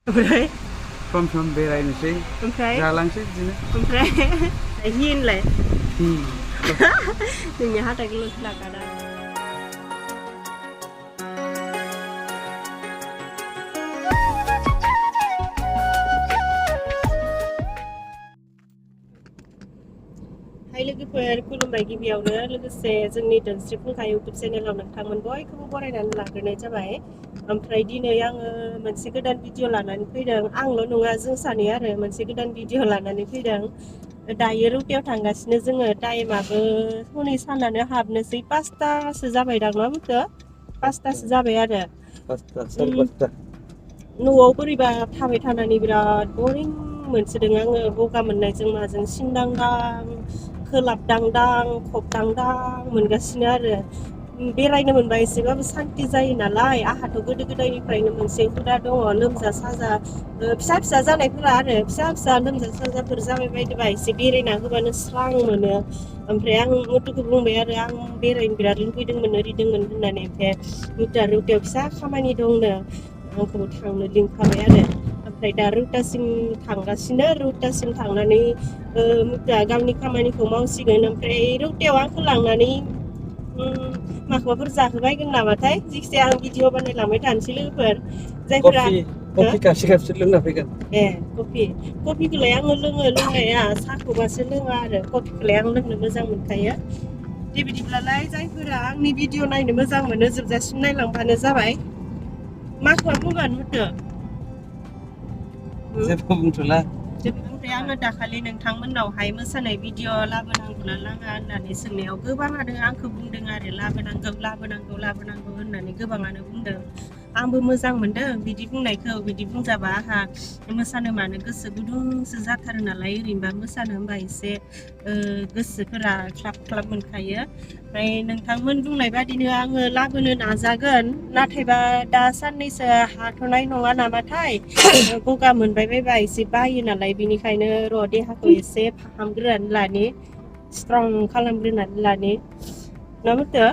ओमफ्राय सम बेरायनोसै ओमफ्राय जालांसै बिदिनो ओमफ्राय हिनलाय Hmm. जोंनि हाथाइखौल'सो लागाना हाय लोगोफोर खुलुमबाय गिबियावनो लोगोसे जोंनि दोनस्रि फुंखा इउटुब चेनेलाव नोंथांमोन बयखौबो बरायनानै लाग्रोनाय जाबाय ओमफ्राय दिनै आङो मोनसे गोदान भिडिअ लानानै फैदों आंल' नङा जों सानै आरो मोनसे गोदान भिडिअ लानानै फैदों दायो रौतायाव थांगासिनो जोङो टाइमाबो हनै सानानो हाबनोसै 5तासो जाबायदां मा बुंखो 5तासो जाबाय आरो न'आव बोरैबा थाबाय थानानै बिराद बरिं मोनसोदों आङो गगा मोननायजों माजों सिनदांदां खोलाबदांदां खबदांदां मोनगासिनो आरो बेरायनो मोनबा एसेबाबो सान्ति जायो नालाय आंहाथ' गोदो गोदायनिफ्रायनो मोनसे हुदा दङ लोमजा साजा फिसा फिसा जानायफोरा आरो फिसा फिसा लोमजा साजाफोर जाबाय बायदोबा एसे बेरायना होबानो स्रां मोनो ओमफ्राय आं मुथुखौ बुंबाय आरो आं बेरायनो बिराद लुबैदोंमोन ओरैदोंमोन होननानै ओमफ्राय मुथुआ रौतायाव फिसा खामानि दंनो आंखौ थांनो लिंखाबाय आरो ओमफ्राय दा रौतासिम थांगासिनो रौतासिम थांनानै मुथुआ गावनि खामानिखौ मावसिगोन ओमफ्राय रौतायाव आंखौ लांनानै माखौबाफोर जाहोबायगोन नामाथाय जिखिजाया आं भिडिअ बानायलांबाय थानोसै लोगोफोर जायफोरा कफि कापसे लोंना फैगोन कफिखौलाय आङो लोङो लोंनाया साहाखौबासो लोङा आरो कफिखौलाय आं लोंनो मोजां मोनखायो दे बिदिब्लालाय जायफोरा आंनि भिडिअ नायनो मोजां मोनो जोबजासिम नायलांबानो जाबाय माखौबा बुंगोन मुथु जेबो बुंथ'ला ओमफ्राय आङो दाखालि नोंथांमोननावहाय मोसानाय भिडिअ लाबोनांगौना लाङा होननानै सोंनायाव गोबाङानो आंखौ बुंदों आरो लाबोनांगौ होननानै गोबाङानो बुंदों आंबो मोजां मोनदों बिदि बुंनायखौ बिदि बुंजाबा आंहा मोसानो मानो गोसो गुदुंसो जाथारो नालाय ओरैनोबा मोसानो होनबा एसे गोसोफोरा ख्लाब ख्लाब मोनखायो ओमफ्राय नोंथांमोन बुंनाय बादिनो आङो लाबोनो नाजागोन नाथायबा दा साननैसो हाथ'नाय नङा नामाथाय गगा मोनबाय बायबा एसे बायो नालाय बिनिखायनो र' देहाखौ एसे फाहामग्रोनानै लानि स्ट्रं खालामग्रोनानै लानि ना मुथु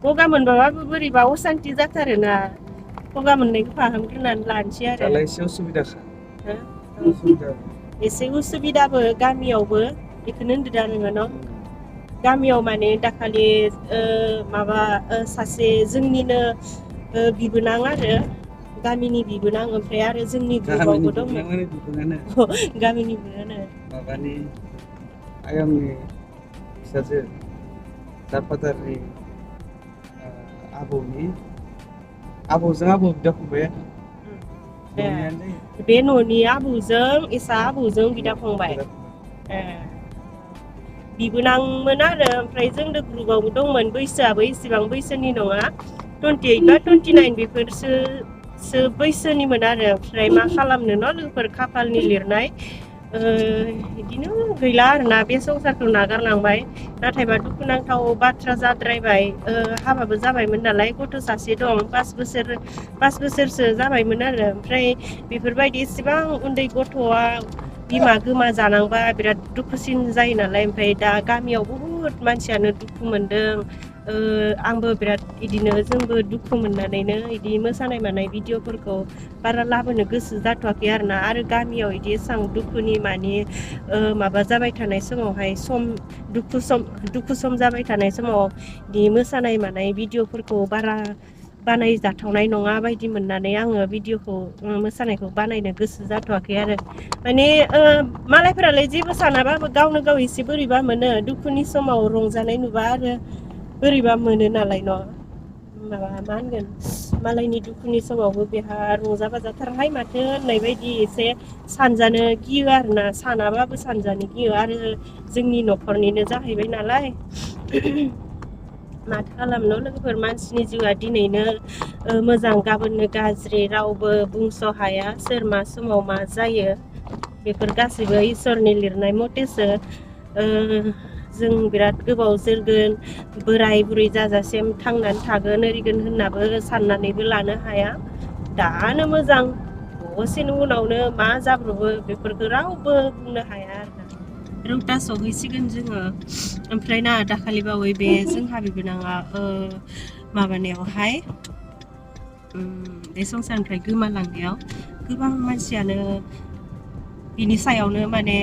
गगा मोनबाबाबो बोरैबा असान्थि जाथारोना गगा मोननायखौ फाहामग्रोनानै लानोसै आरो दालाय एसे उसुबिदाखा एसे उसुबिदाबो गामियावबो बेखौनो होनदो दा नोङो न' गामियाव माने दाखालि माबा सासे जोंनिनो बिबोनां आरो गामिनि बिबोनां ओमफ्राय आरो जोंनि ग्रुपआवबो दंमोन गामिनि बिबोनां माबानि आयंनि फिसाजो दाफादारनि आबौजों आबौ बिदा फंबाय बे न'नि आबौजों इसा आबौजों बिदा फंबाय बिबोनांमोन आरो ओमफ्राय जोंनो ग्रुपआवबो दंमोन बैसोआबो इसेबां बैसोनि नङा 28 बा 29 बेफोरसो बैसोनिमोन आरो ओमफ्राय मा खालामनो न' लोगोफोर खाफालनि लिरनाय बिदिनो गैला आरोना बे संसारखौ नागारलांबाय नाथायबा दुखुनांथाव बाथ्रा जाद्रायबाय हाबाबो जाबायमोन नालाय गथ' सासे दं 5 बोसोरसो जाबायमोन आरो ओमफ्राय बेफोरबायदि एसेबां उन्दै गथ'आ बिमा गोमा जानांबा बिराद दुखुसिन जायो नालाय ओमफ्राय दा गामियाव बुहुद मानसियानो दुखु मोनदों आंबो बिराद इदिनो जोंबो दुखु मोननानैनो इदि मोसानाय मानाय भिडिअफोरखौ बारा लाबोनो गोसो जाथ'वाखै आरोना आरो गामियाव इदि एसां दुखुनि मानि माबा जाबाय थानाय समावहाय दुखु सम जाबाय थानाय समाव इदि मोसानाय मानाय भिडिअफोरखौ बारा बानायजाथावनाय नङा बायदि मोननानै आङो भिडिअखौ मोसानायखौ बानायनो गोसो जाथ'वाखै आरो माने मालायफोरालाय जेबो सानाबाबो गावनो गाव एसे बोरैबा मोनो दुखुनि समाव रंजानाय नुबा आरो बोरैबा मोनो नालाय न' माबा मा होनगोन मालायनि दुखुनि समावबो बेहा रंजा बाजाथारहाय माथो होननाय बायदि एसे सानजानो गियो आरोना सानाबाबो सानजानो गियो आरो जोंनि न'खरनिनो जाहैबाय नालाय माथो खालामनो लोगोफोर मानसिनि जिउआ दिनैनो मोजां गाबोननो गाज्रि रावबो बुंस' हाया सोर मा समाव मा जायो बेफोर गासैबो इसोरनि लिरनाय मथेसो जों बिराद गोबाव जोरगोन बोराय बुरै जाजासिम थांनानै थागोन ओरिगोन होननाबो साननानैबो लानो हाया दानो मोजां दसेनि उनावनो मा जाब्रबो बेफोरखौ रावबो बुंनो हाया आरोना रौता सहैसिगोन जोङो ओमफ्राय ना दाखालि बावै बे जोंहा बिबोनाङा माबानायावहाय बे संसारनिफ्राय गोमालांनायाव गोबां मानसियानो बिनि सायावनो माने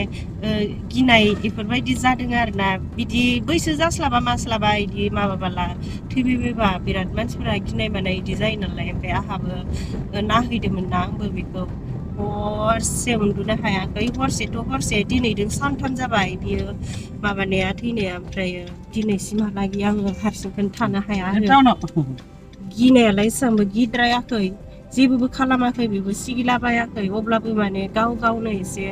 गिनाय बेफोरबायदि जादों आरोना बिदि बैसो जास्लाबा मास्लाबा बिदि माबाबाला थैबायबायबा बिराद मानसिफोरा गिनाय मानाय बिदि जायो नालाय ओमफ्राय आंहाबो नायहैदोंमोन ना आंबो बेखौ हरसे उन्दुनो हायाखै हरसेथ' हरसे दिनैजों सानथाम जाबाय बियो माबानाया थैनाया ओमफ्राय दिनैसिमहालागै आङो हारसिंखौनो थानो हाया आरो गिनायालाय एसेबांबो गिद्रायाखै जेबो खालामाखै बेबो सिगिलाबायाखै अब्लाबो माने गावनो एसे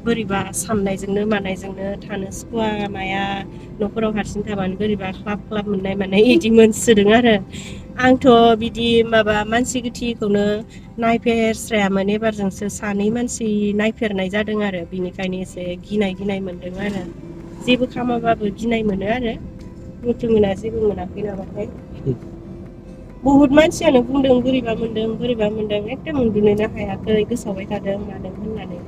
बोरैबा साननायजोंनो मानायजोंनो थानो सुखुवा माया न'फोराव हारसिं थाबानो बोरैबा ख्लाब मोननाय मानाय बिदि मोनसोदों आरो आंथ' बिदि माबा मानसि गोथैखौनो नायफेरस्रायामोन एबारजोंसो सानै मानसि नायफेरनाय जादों आरो बिनिखायनो एसे गिनाय मोनदों आरो जेबो खालामाबाबो गिनाय मोनो आरो मुथु मोना जेबो मोनाखै नामाथाय बुहुत मानसियानो बुंदों बोरैबा मोनदों एकदम उन्दुनोनो हायाखै गोसावबाय थादों मादों होननानै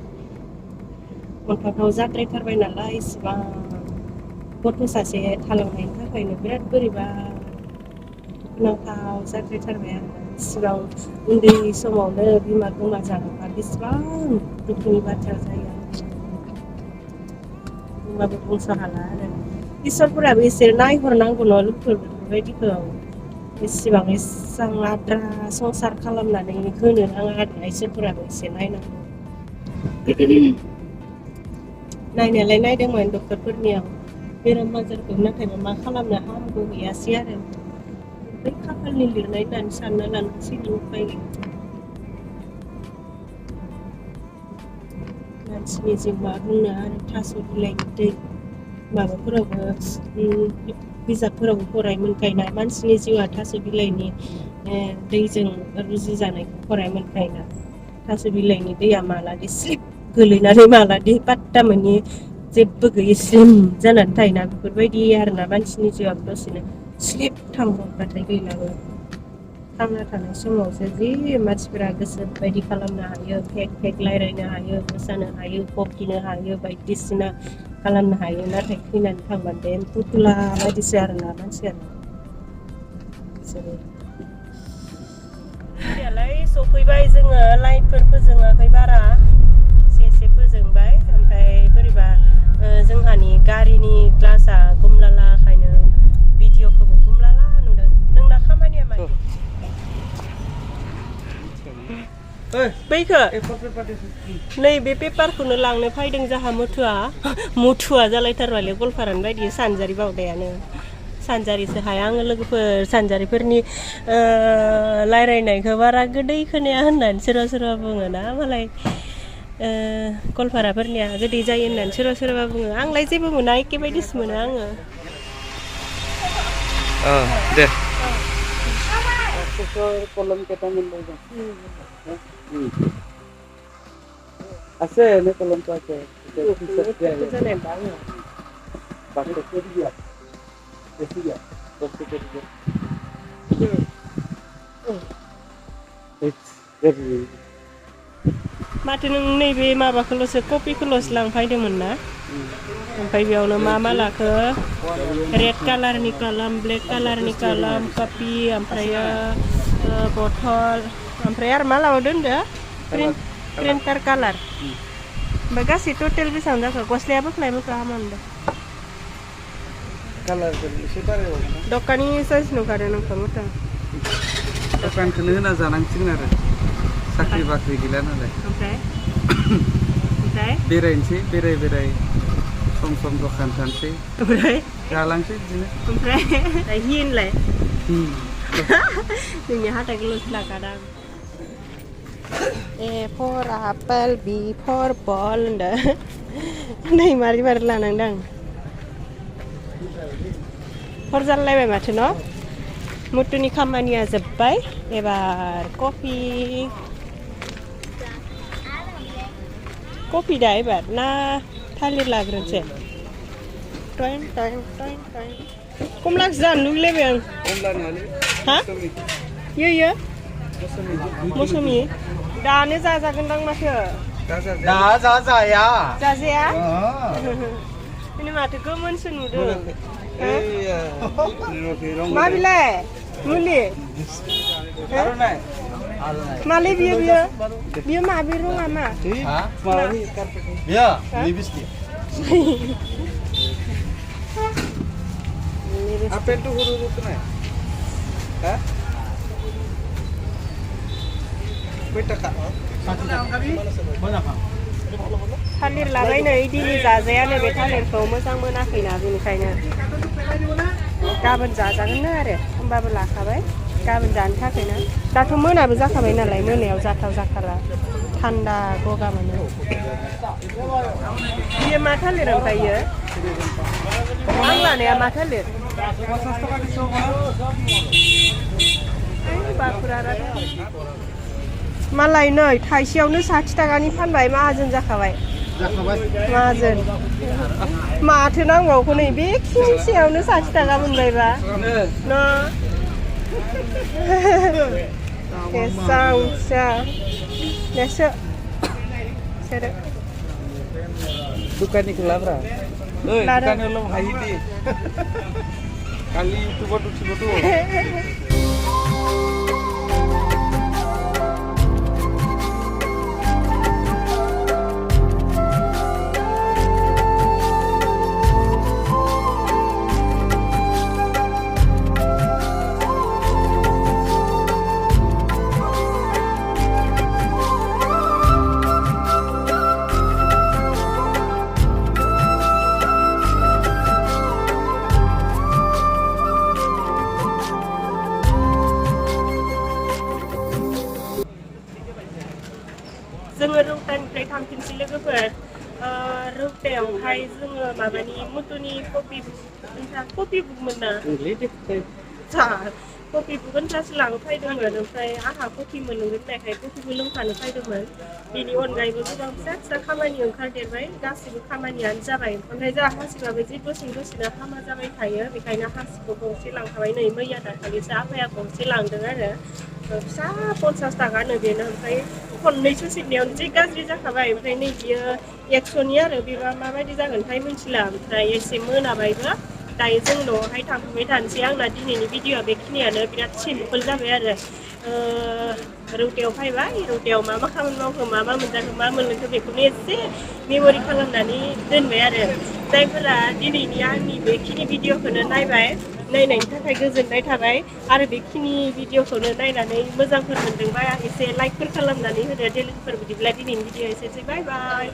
अन्थाव जाद्रायथारबाय नालाय इसिबां गथ' सासे थालांनायनि थाखायनो बिराद बोरैबा दुखुनांथाव जाद्रायथारबाय आरो इसिबां उन्दै समावनो बिमा गोमा जालांबा बेसेबां दुखुनि बाथ्रा जायो बुंबाबो बुंस' हाला आरो इसोरफोराबो एसे नायहरनांगौ न' लोगोफोर बेफोरबायदिखौ एसेबां आद्रा संसार खालामनानै होनो नाङा आरो इसोरफोराबो एसे नायनांगौ नायनायालाय नायदोंमोन डक्टरफोरनियाव बेराम आजारखौ नाथायबा मा खालामनो हामगौ गैयासै आरो बै खाफालनि लिरनाय होननानै सानना लानांसिगोन उपाय मानसिनि जिउ मा बुंनो आरो थास' बिलाइनि दै माबाफोरावबो बिजाबफोरावबो फराय मोनखायोना मानसिनि जिउआ थास' बिलाइनि दैजों रुजुजानायखौ फराय मोनखायोना थास' बिलाइनि दैया मालादि स्लिप गोलैनानै मालादि पात्ता मोनि जेबो गैयै स्लिम जानानै थायोना बेफोरबायदि आरोना मानसिनि जिउआ दसेनो स्लिप थांब्रबबाथाय गैलाबो थांना थानाय समावसो जि मानसिफोरा गोसो बायदि खालामनो हायो फेक रायज्लायनो हायो मोसानो हायो बकिनो हायो बायदिसिना खालामनो हायो नाथाय थैनानै थांबानो बे फुथुला बायदिसो आरोना मानसियानो बिसोरोलाय सफैबाय जोङो लाइटफोर फोजोङाखै बारा एसे फोजोंबाय ओमफ्राय बोरैबा जोंहानि गारिनि ग्लासआ गुमलालाखायनो भिडिअखौबो गुमलाला नुदों नोंना खामानिया मानि बैखो नैबे पेपारखौनो लांनो फैदों जाहा मुथुआ जालायथारबायलै गलपारानि बायदि सानजारि बावदायानो सानजारिसो हाया आङो लोगोफोर सानजारिफोरनि रायज्लायनायखौ बारा गोदै खोनाया होननानै सोरबा बुङो ना मालाय गलपाराफोरनिया गोदै जायो होननानै सोरबा बुङो आंलाय जेबो मोना एखे बायदिसो मोनो आङो दे আছে এনে কলমটো আছে माथो नों नैबे माबाखौल'सो कपिखौल'सो लांफायदोंमोन ना ओमफ्राय बेयावनो मा लाखो रेड कालारनि कलम ब्लेक कालारनि कलम कपि ओमफ्रायो बथल ओमफ्राय आरो मा लाबोदो होनदो प्रिन्टार कालार ओमफ्राय गासै टटेल बेसेबां जाखो गस्लाया बोख्लाय हामा मोनदों दखाननि साइज नुखादों नोंखौ मोजां दखानखौनो होना जानांसिगोन आरो साख्रि बाख्रि गैला नालाय ओमफ्राय बेरायनोसै बेराय सम दखान थानोसै ओमफ्राय जालांसै बिदिनो ओमफ्राय हि होनलाय जोंनि हाथाइखौल'सो लाखादां A for apple, B for ball होनदों नै मारै लानांदों हर जालायबाय माथो न' मुथुनि खामानिया जोब्बाय एबार कफि दा एबार ना थालिर लाग्रोनोसै कमलाखौ जानो लुगैलायबाय आं हा यो मौसुमि दानो जाजागोनदां माथो जाया जाजाया बिनि माथो गोमोनसो नुदों मा बिलाय मुलि Malih biar mah biru mama. Hah? Malah ini karpet ini. Ya, nipis dia. Apa itu huruf kena? Hah? Beta kak. Banyak kan? थालिर लाबायनो इदिनि जाजायानो बे थालिरखौ मोजां मोनाखैना बेनिखायनो गाबोन जाजागोननो आरो होमबाबो लाखाबाय गाबोन जानो थाखायनो दाथ' मोनाबो जाखाबाय नालाय मोनायाव जाथाव जाथारा थान्दा गगा मोनो बियो मा थालिर ओमफ्राय इयो आं लानाया मा थालिर बाखुरा मालाय नै थाइसेयावनो 60 थाखानि फानबाय माहाजोन जाखाबाय माहाजोन माथो नांबावगौ नै बे खिनसेयावनो 60 थाखा मोनबायबा न' गेसांसा नेसो सेरो Dukani kelabra. Dukani lo haidi. Kali itu baru betul. जोङो रौतानिफ्राय थांफिनसै लोगोफोर रौतायावहाय जोङो माबानि मुथुनि कफि बुकमोन ना कफि बुक होनब्लासो लांफैदोंमोन ओमफ्राय आंहा कफि मोनलोंगोन होननायखाय कफिबो लोंफानो फैदोंमोन बेनि अनगायैबो गोबां फिसा खामानि ओंखारदेरबाय गासैबो खामानियानो जाबाय ओमफ्राय जोंहा हासिबाबो जि दसेनो हामा जाबाय थायो बेखायनो हासिबखौ गंसे लांखाबाय नै मैया दाखालिसो आफाया गंसे लांदों आरो फिसा 50 थाखानो बेनो ओमफ्राय खननैसो सिटनायावनो जि गाज्रि जाखाबाय ओमफ्राय नै बियो 100नि आरो बेबा माबायदि जागोनथाय मिथिला ओमफ्राय एसे मोनाबायबो दायो जों न'आवहाय थांफिनबाय थानोसै आंना दिनैनि भिडिअ'आ बेखिनियानो बिराद सिम्पोल जाबाय आरो रौतायाव फैबाय रौतायाव मा खामानि मावखो मा मोनजाखो मा मोनलोंखो बेखौनो एसे मेम'रि खालामनानै दोनबाय आरो जायफोरा दिनैनि आंनि बेखिनि भिडिअ'खौनो नायबाय नायनायनि थाखाय गोजोननाय थाबाय आरो बेखिनि भिडिअ'खौनो नायनानै मोजांफोर मोनदोंबा एसे लाइकफोर खालामनानै होदो लोगोफोर बिदिब्ला दिनैनि भिडिअ' एसेनोसै बाय बाय